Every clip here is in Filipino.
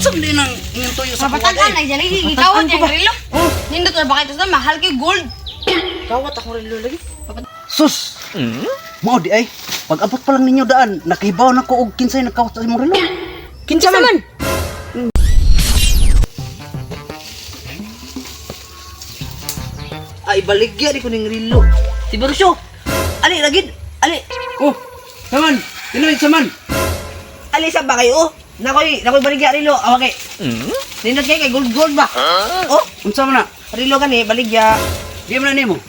Unsa man din ang inyong tuyo sa Mapatagan ay dali gikawat yang relo. Nindot ra bakit sa mahal kay gold. Kawat ako relo lagi. Sus! Mao di ay, pag abot pa lang ninyo daan, nakibaw na ko og kinsay nagkawat sa imong relo. Kinsa man? Ay baligya di ko ning relo. Si Bersyo. Ali lagid. Ali. Oh, saman! Pinoy, saman! Ali sa ba kayo? Nakoy baligya relo. Okay. Nindot kay gold ba? Oh, Unsa man na? relo gani baligya. Di man na nimo.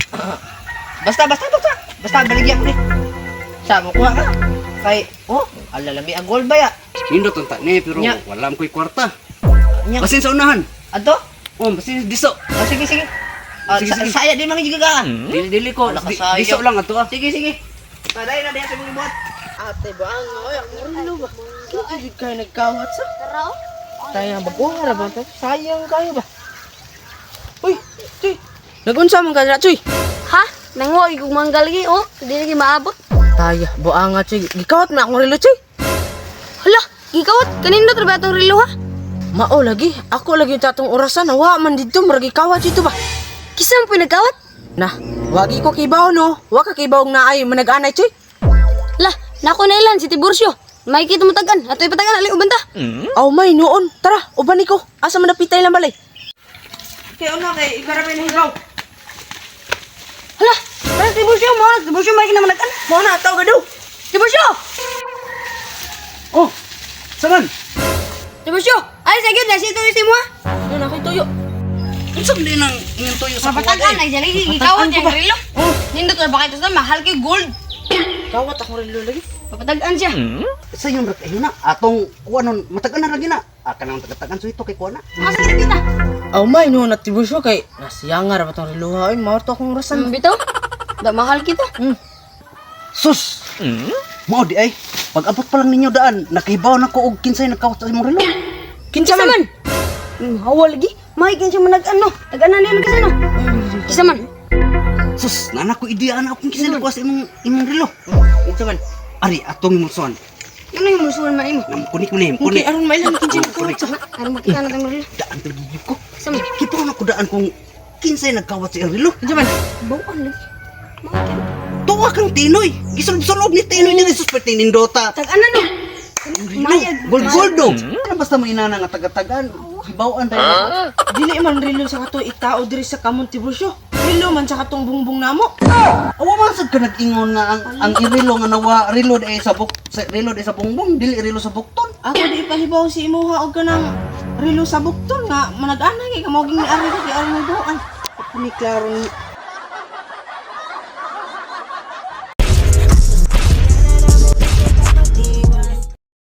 Basta baligya ko ni. Sa mo kuha ka. Kay alalami ang gold ba ya? Nindot ang tani, pero Nya. wala ko'y kwarta. Nya. Basin sa unahan. Ato? Oh, basin diso. Sige. Sige. Saya din mga jigagaan. Dili ko. Wala ka sayo. Diso lang ato ah. Sige. Paday na diyan sa mga buhat. Ate ba ang ang relo ba? Hindi kayo nagkawat sa. Tara. Tayo baguhan na ba ito? Sayang kayo ba? Uy, Chuy! Nagunsa mong kadra, Chuy! Ha? Nangoy kung manggal gi oh, di lagi maabot. Tayo, buanga, Chuy. Gikawat na akong relo, Chuy! Hala, gikawat kanindot ra ba tong relo ha? Mao lagi, ako lagi yung tatong orasan. Nawa man dito, maragi kawat dito ba? Kisam po nagkawat? Nah, wagi ko kibaw no. Wa ka kibaw na ay manag-anay, Chuy. Lah, nako na ilan si Tiburcio. May kita mo tagan, ato'y patagan ali uban ta. Aw may noon. Tara, uban ko. Asa man napitay lang balay. Kaya ano kay ikarapin ng hibaw. Hala, para Tiburcio may kinamanagan. Mo na taw gado. Tiburcio! Oh, saman! Tiburcio, ay sige na si tuyo mo ha. Ano na kay tuyo? Unsa man din ang inyong tuyo sa Mapatagan ay dali gikawat yang relo. Oh, Nindot ra bakit sa mahal kay gold. kawat ako relo lagi. Mapatagan siya. Sa inyong rakayo na, atong kuwanon, matagan na lagi na. Aka nang tagatagan so ito kay kuwana. Asa na kita? Aw may no natibusyo kay nasiyangar ba tong relo ay mao to akong orasan. Bitaw. Da mahal kita. Sus! Mao di ay, pag abot pa lang ninyo daan, nakibaw na ko og kinsay nagkawat sa imong relo. Kinsa Kisa man. Hawa lagi. May kinsa man nag-ano. Nag-ano niya nagkasano. Kisa man. Sus, nana ko ideya na akong kinsay nagkawat sa imong relo. Kinsa man? Ari, atong musuan. Ano yung musuhan man imo? Namkunik mo na yun, Okay, kunik. aron may lang kinsa nagkawat sa. Ano makita na tayong relo? Daan pagigib ko. Kisa man. Kipaw na ko daan kung kinsay nagkawat sa iyong relo. Kinsa man? Bawaan lagi. Makin. Tuwa kang Tinoy. Gisulod ni Tinoy ni Jesus pati nindota. Tag-ano no? Mayag. Gold dong. Ano basta mo inana nga taga-tagan. Hibawaan tayo. Dili man relo sa kato itao diri sa kamon tibusyo. Relo man sa katong bungbong namo. Awa man sad ka nag-ingon nga ang irelo nga nawa relo di sa relo di sa bongbong dili relo sa bukton. Ako di ipahibaw si imuha og kanang relo sa bukton nga manag-anay kay kamao ging ari ko kay aron mo doan. Ako ni klaro ni